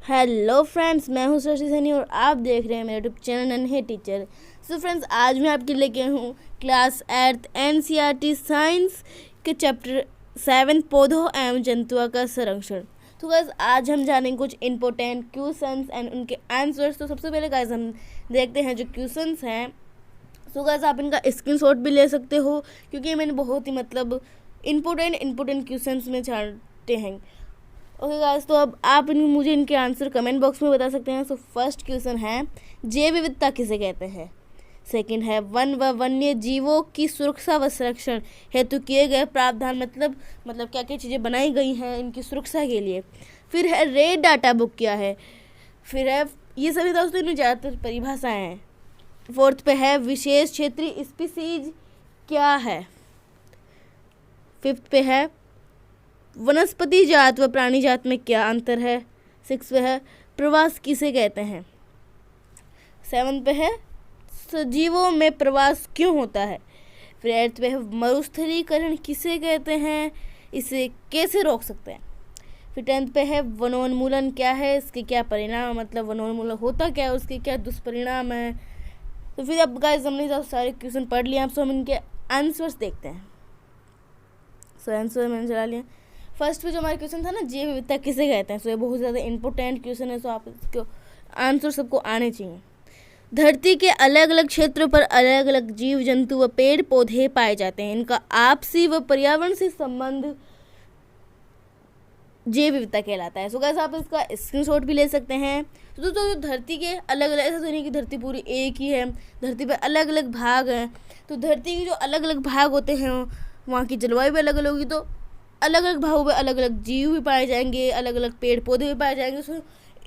Hello friends, मैं हूं शशि सैनी और आप देख रहे हैं मेरा यूट्यूब चैनल नन्हे टीचर। सो फ्रेंड्स, आज मैं आपके लेके हूँ क्लास 8 एनसीईआरटी साइंस के चैप्टर 7 पौधों एवं जंतुओं का संरक्षण। तो गाइस, आज हम जानेंगे कुछ इंपॉर्टेंट क्वेश्चंस एंड उनके आंसर्स। तो सबसे पहले गाइस हम देखते हैं जो क्वेश्चंस हैं। सो गाइस, आप इनका स्क्रीनशॉट भी ले सकते हो क्योंकि मैंने बहुत ही इंपॉर्टेंट क्वेश्चंस में छांटे हैं। ओके गाइस, तो अब आप मुझे इनके आंसर कमेंट बॉक्स में बता सकते हैं। सो फर्स्ट क्वेश्चन है, जैव विविधता किसे कहते हैं। सेकंड है, वन व वन्य जीवों की सुरक्षा व संरक्षण हेतु किए गए प्रावधान, मतलब क्या क्या चीज़ें बनाई गई हैं इनकी सुरक्षा के लिए। फिर है, रेड डाटा बुक क्या है। फिर है, ये सभी दोस्तों इनमें ज़्यादातर परिभाषाएँ हैं। फोर्थ पे है, विशेष क्षेत्रीय स्पीसीज क्या है। फिफ्थ पे है, वनस्पति जात व प्राणी जात में क्या अंतर है। सिक्स पे है, प्रवास किसे कहते हैं। सेवन पे है, सजीवों में प्रवास क्यों होता है। फिर एट्थ पे है, मरुस्थलीकरण किसे कहते हैं, इसे कैसे रोक सकते हैं। फिर टेंथ पे है, वनोन्मूलन क्या है, इसके क्या परिणाम, मतलब वनोन्मूलन होता क्या है, उसके क्या दुष्परिणाम है। तो फिर अब गाइस हमने सारे क्वेश्चन पढ़ लिए, अब हम इनके आंसर्स देखते हैं। सो आंसर मैंने चला लिया। फर्स्ट पे जो हमारा क्वेश्चन था ना, जैव विविधता किसे कहते हैं, सो ये बहुत ज़्यादा इंपॉर्टेंट क्वेश्चन है। सो आप इसको आंसर सबको आने चाहिए। धरती के अलग अलग क्षेत्रों पर अलग अलग जीव जंतु व पेड़ पौधे पाए जाते हैं। इनका आपसी व पर्यावरण से संबंध जैव विविधता कहलाता है। सो गाइस, आप इसका स्क्रीनशॉट भी ले सकते हैं। तो दोस्तों, जो धरती के अलग अलग, ऐसा तो नहीं कि धरती पूरी एक ही है, धरती पर अलग अलग भाग हैं। तो धरती के जो अलग अलग भाग होते हैं, वहाँ की जलवायु भी अलग अलग होगी, तो अलग अलग भागों में अलग अलग जीव भी पाए जाएंगे, अलग अलग पेड़ पौधे भी पाए जाएंगे। सो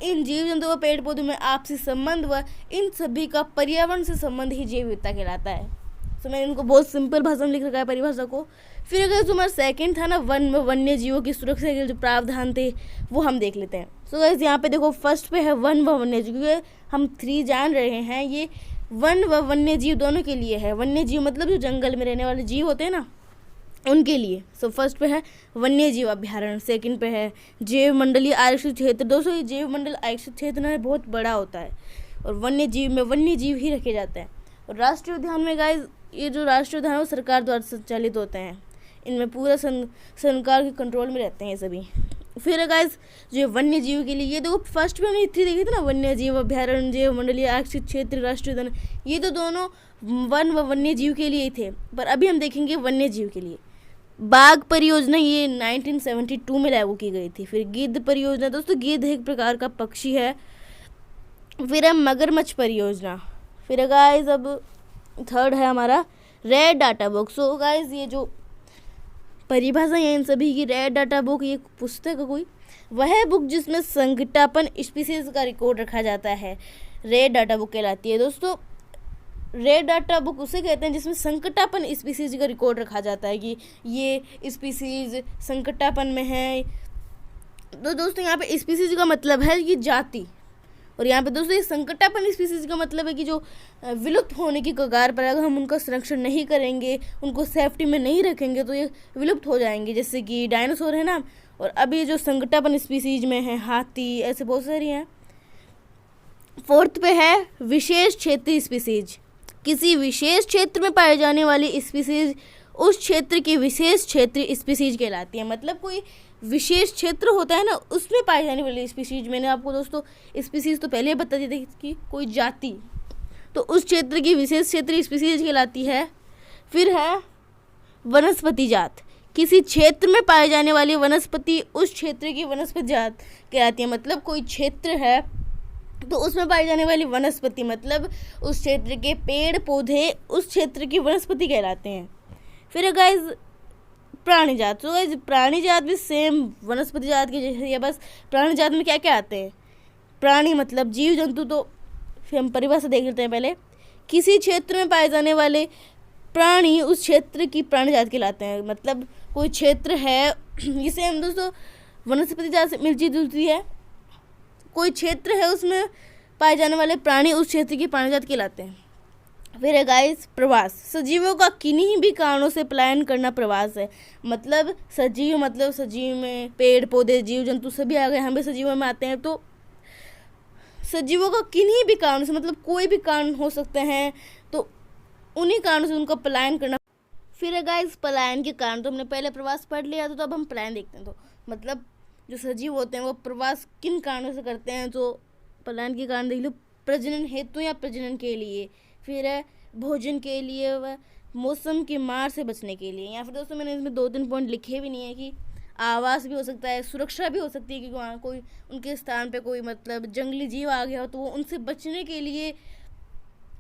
इन जीव जंतु व पेड़ पौधों में आपसी संबंध व इन सभी का पर्यावरण से संबंध ही जैव विविधता कहलाता है। सो मैंने इनको बहुत सिंपल भाषा में लिख रखा है परिभाषा को। फिर अगर जो हमारा सेकंड था ना, वन व वन्य जीवों की सुरक्षा के जो प्रावधान थे वो हम देख लेते हैं। सो गाइस, यहाँ पे देखो फर्स्ट पे है वन व वन्य जीव, क्योंकि हम 3 जान रहे हैं, ये वन व वन्य जीव दोनों के लिए है। वन्य जीव मतलब जो जंगल में रहने वाले जीव होते हैं ना, उनके लिए। सो फर्स्ट पे है वन्य जीव अभ्यारण्य। सेकंड पे है जैव मंडलीय आरक्षित क्षेत्र। दोस्तों, ये जैव मंडल आरक्षित क्षेत्र ना बहुत बड़ा होता है और वन्य जीव में वन्य जीव ही रखे जाते हैं। और राष्ट्रीय उद्यान में गाइस, ये जो राष्ट्रीय उद्यान है वो सरकार द्वारा संचालित होते हैं, इनमें पूरा सरकार के कंट्रोल में रहते हैं सभी। फिर गाइस, जो वन्य जीव के लिए, ये देखो फर्स्ट पे हमने 3 देखी थी ना, वन्य जीव अभ्यारण्य, जैव मंडलीय आरक्षित क्षेत्र, राष्ट्रीय उद्यान, ये तो दोनों वन व वन्य जीव के लिए थे। पर अभी हम देखेंगे वन्य जीव के लिए। बाघ परियोजना ये 1972 में लागू की गई थी। फिर गिद्ध परियोजना, दोस्तों गिद्ध एक प्रकार का पक्षी है। फिर है मगरमच्छ परियोजना। फिर गाइस, अब थर्ड है हमारा red data book. So guys, ये जो परिभाषा है इन सभी की, रेड डाटा बुक ये पुस्तक है कोई, वह बुक जिसमें संकटापन स्पीसीज का रिकॉर्ड रखा जाता है, रेड डाटा बुक कहलाती है। दोस्तों, रेड डाटा बुक उसे कहते हैं जिसमें संकटापन स्पीसीज का रिकॉर्ड रखा जाता है कि ये स्पीसीज संकटापन में है। तो दोस्तों, यहाँ पे स्पीसीज का मतलब है कि जाति, और यहाँ पे दोस्तों ये संकटापन स्पीसीज का मतलब है कि जो विलुप्त होने की कगार पर, अगर हम उनका संरक्षण नहीं करेंगे, उनको सेफ्टी में नहीं रखेंगे, तो ये विलुप्त हो जाएंगे। जैसे कि डायनासोर है ना, और अभी जो संकटापन स्पीसीज में है हाथी, ऐसे बहुत सारी हैं। फोर्थ पे है विशेष क्षेत्रीय स्पीसीज। किसी विशेष क्षेत्र में पाए जाने वाली स्पीसीज उस क्षेत्र की विशेष क्षेत्रीय स्पीसीज कहलाती है। मतलब कोई विशेष क्षेत्र होता है ना, उसमें पाई जाने वाली स्पीसीज। मैंने आपको दोस्तों स्पीसीज तो पहले बता दी थी कि कोई जाति, तो उस क्षेत्र की विशेष क्षेत्रीय स्पीसीज कहलाती है। फिर है वनस्पति जात। किसी क्षेत्र में पाए जाने वाली वनस्पति उस क्षेत्र की वनस्पति जात कहलाती है। मतलब कोई क्षेत्र है तो उसमें पाई जाने वाली वनस्पति, मतलब उस क्षेत्र के पेड़ पौधे उस क्षेत्र की वनस्पति कहलाते हैं। फिर गाइस प्राणी जात। तो गाइस, प्राणी जात भी सेम वनस्पति जात की जैसे है, बस प्राणी जात में क्या क्या आते हैं। प्राणी मतलब जीव जंतु, तो फिर हम परिभाषा देख लेते हैं पहले। किसी क्षेत्र में पाए जाने वाले प्राणी उस क्षेत्र की प्राणी जात कहलाते हैं। मतलब कोई क्षेत्र है, जिसे हम दोस्तों वनस्पति जात से मिलती जुलती है, कोई क्षेत्र है उसमें पाए जाने वाले प्राणी उस क्षेत्र की प्राणी जात कहलाते हैं। फिर है गाइस प्रवास। सजीवों का किन्हीं भी कारणों से पलायन करना प्रवास है। मतलब सजीव में पेड़ पौधे जीव जंतु सभी आ गए, हम भी सजीवों में आते हैं। तो सजीवों का किन्हीं भी कारण से, मतलब कोई भी कारण हो सकते हैं, तो उन्हीं कारणों से उनका पलायन करना। फिर है गाइस पलायन के कारण, तो हमने पहले प्रवास पढ़ लिया, तो अब हम पलायन देखते हैं। तो मतलब जो सजीव होते हैं वो प्रवास किन कारणों से करते हैं, तो पलायन के कारण देख लो, प्रजनन हेतु या प्रजनन के लिए, फिर है भोजन के लिए, व मौसम की मार से बचने के लिए। या फिर दोस्तों मैंने इसमें 2-3 पॉइंट लिखे भी नहीं है कि आवास भी हो सकता है, सुरक्षा भी हो सकती है, क्योंकि वहाँ कोई उनके स्थान पे कोई मतलब जंगली जीव आ गया हो तो वो उनसे बचने के लिए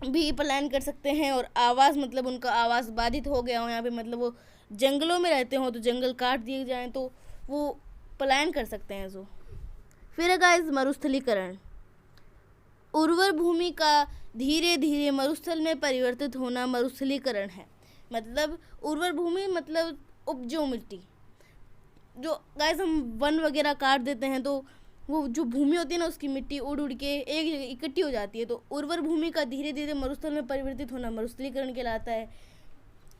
भी पलायन कर सकते हैं। और आवास मतलब उनका आवास बाधित हो गया हो यहाँ पे, मतलब वो जंगलों में रहते हो तो जंगल काट दिए जाएँ तो वो पलायन कर सकते हैं। जो फिर है गाइस मरुस्थलीकरण, उर्वर भूमि का धीरे धीरे मरुस्थल में परिवर्तित होना मरुस्थलीकरण है। मतलब उर्वर भूमि मतलब उपजाऊ मिट्टी, जो गाइस हम वन वगैरह काट देते हैं तो वो जो भूमि होती है ना उसकी मिट्टी उड़ उड़ के एक जगह इकट्ठी हो जाती है, तो उर्वर भूमि का धीरे धीरे मरुस्थल में परिवर्तित होना मरुस्थलीकरण कहलाता है।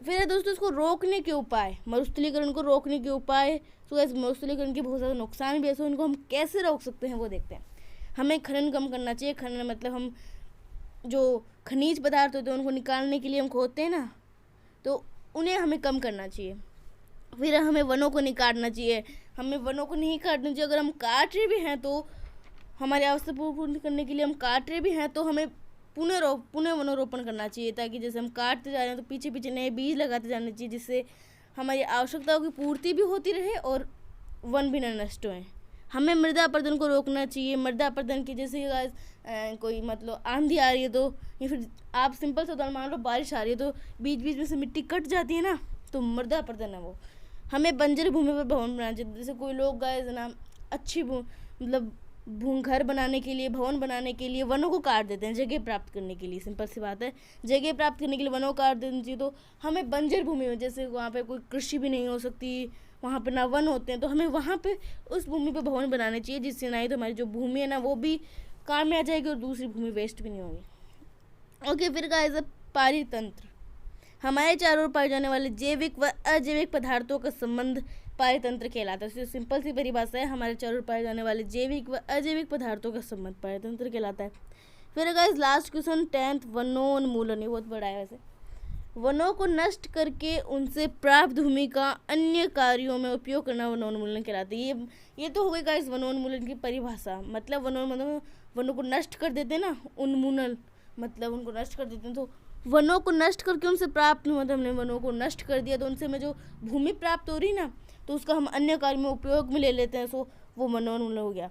फिर है दोस्तों इसको रोकने के उपाय, मरुस्थलीकरण को रोकने के उपाय। तो गाइस मरुस्थलीकरण के बहुत ज़्यादा नुकसान भी है, उनको हम कैसे रोक सकते हैं वो देखते हैं। हमें खनन कम करना चाहिए। खनन मतलब हम जो खनिज पदार्थ होते हैं उनको निकालने के लिए हम खोदते हैं ना, तो उन्हें हमें कम करना चाहिए। फिर हमें वनों को नहीं काटना चाहिए, हमें वनों को नहीं काटना चाहिए। अगर हम काट रहे भी हैं तो हमारी आवश्यकता पूर्ण करने के लिए हम काट रहे भी हैं तो हमें पुनः वनोरोपण करना चाहिए, ताकि जैसे हम काटते जा रहे हैं तो पीछे पीछे नए बीज लगाते जाने चाहिए, जिससे हमारी आवश्यकताओं की पूर्ति भी होती रहे और वन भी न नष्ट होएं। हमें मृदा अपरदन को रोकना चाहिए। मृदा अपरदन की जैसे कोई मतलब आंधी आ रही है तो, या फिर आप सिंपल सा उदाहरण मान लो बारिश आ रही है तो बीच बीच में से मिट्टी कट जाती है ना, तो मृदा अपरदन है वो। हमें बंजर भूमि पर भवन बनाना चाहिए। जैसे कोई लोग गाइस ना अच्छी मतलब घर बनाने के लिए, भवन बनाने के लिए वनों को काट देते हैं जगह प्राप्त करने के लिए। सिंपल सी बात है, जगह प्राप्त करने के लिए वनों को काट देनी चाहिए। तो हमें बंजर भूमि में, जैसे वहाँ पे कोई कृषि भी नहीं हो सकती, वहाँ पे ना वन होते हैं, तो हमें वहाँ पे उस भूमि पे भवन बनाने चाहिए, जिससे ना ही तो हमारी जो भूमि है ना वो भी काम में आ जाएगी और दूसरी भूमि वेस्ट भी नहीं होगी। ओके, फिर गाइस पारितंत्र, हमारे चारों ओर पाए जाने वाले जैविक व अजैविक पदार्थों का संबंध पारितंत्र कहलाता है। सिंपल सी परिभाषा है, हमारे चारों ओर पाए जाने वाले जैविक व अजैविक पदार्थों का संबंध पारितंत्र कहलाता है। फिर गाइस लास्ट क्वेश्चन 10th, वनोन्मूलन। ये बहुत बड़ा है वैसे। वनों को नष्ट करके उनसे प्राप्त भूमि का अन्य कार्यों में उपयोग करना वनोन्मूलन कहलाता है। ये तो हो गई गाइस वनोन्मूलन की परिभाषा। मतलब वनों को नष्ट कर देते हैं ना, उन्मूलन मतलब उनको नष्ट कर देते हैं। तो वनों को नष्ट करके उनसे प्राप्त मतलब हमने वनों को नष्ट कर दिया तो उनसे हमें जो भूमि प्राप्त हो रही ना, तो उसका हम अन्य कार्य में उपयोग में ले लेते हैं, सो वो वनोन्मूलन हो गया।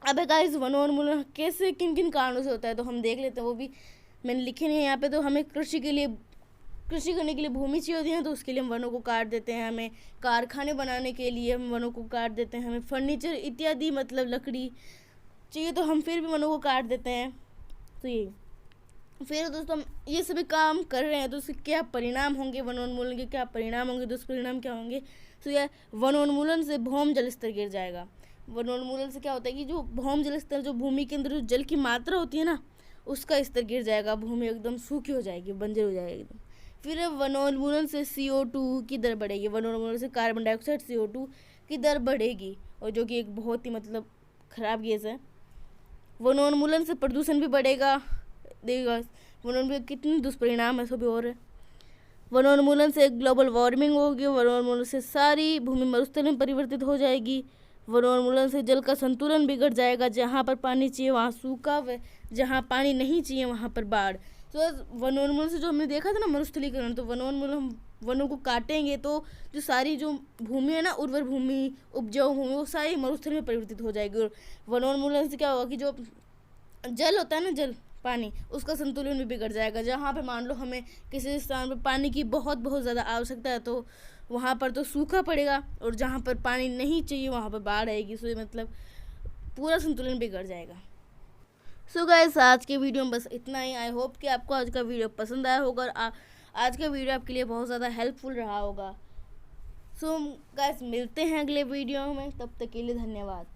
अब गाइस वनोन्मूलन कैसे किन किन कारणों से होता है तो हम देख लेते हैं, वो भी मैंने लिखे नहीं है यहाँ पे। तो हमें कृषि करने के लिए भूमि चाहिए होती है, तो उसके लिए हम वनों को काट देते हैं। हमें कारखाने बनाने के लिए हम वनों को काट देते हैं। हमें फर्नीचर इत्यादि मतलब लकड़ी चाहिए तो हम फिर भी वनों को काट देते हैं। तो ये फिर दोस्तों हम ये सभी काम कर रहे हैं तो उसके क्या परिणाम होंगे, वनोन्मूलन के क्या परिणाम होंगे, दुष्परिणाम क्या होंगे। तो यह वनोन्मूलन से भौम जल स्तर गिर जाएगा। वनोन्मूलन से क्या होता है कि जो भौम जल स्तर, जो भूमि के अंदर जो जल की मात्रा होती है ना, उसका स्तर गिर जाएगा। भूमि एकदम सूखी हो जाएगी, बंजर हो जाएगी एकदम। फिर वनोन्मूलन से CO2 की दर बढ़ेगी। वनोन्मूलन से कार्बन डाइऑक्साइड CO2 की दर बढ़ेगी, और जो कि एक बहुत ही मतलब ख़राब गैस है। वनोन्मूलन से प्रदूषण भी बढ़ेगा। देखिएगा वनोन्मूलन कितने दुष्परिणाम है, सभी और है। वनोन्मूलन से ग्लोबल वार्मिंग होगी। वनोन्मूलन से सारी भूमि मरुस्थल में परिवर्तित हो जाएगी। वनोन्मूलन से जल का संतुलन बिगड़ जाएगा। जहाँ पर पानी चाहिए वहाँ सूखा, व जहाँ पानी नहीं चाहिए वहाँ पर बाढ़। तो वनोन्मूलन से जो हमने देखा था ना मरुस्थलीकरण, तो वनोन्मूलन हम वनों को काटेंगे तो जो सारी जो भूमि है ना, उर्वर भूमि, उपजाऊ भूमि, वो सारी मरुस्थल में परिवर्तित हो जाएगी। और वनोन्मूलन से क्या होगा कि जो जल होता है ना, जल पानी, उसका संतुलन भी बिगड़ जाएगा। जहाँ पे मान लो हमें किसी स्थान पर पानी की बहुत ज़्यादा आवश्यकता है तो वहाँ पर तो सूखा पड़ेगा, और जहाँ पर पानी नहीं चाहिए वहाँ पर बाढ़ आएगी। सो मतलब पूरा संतुलन बिगड़ जाएगा। सो गाइस आज के वीडियो में बस इतना ही। आई होप कि आपको आज का वीडियो पसंद आया होगा और आज का वीडियो आपके लिए बहुत ज़्यादा हेल्पफुल रहा होगा। सो गाइस मिलते हैं अगले वीडियो में, तब तक के लिए धन्यवाद।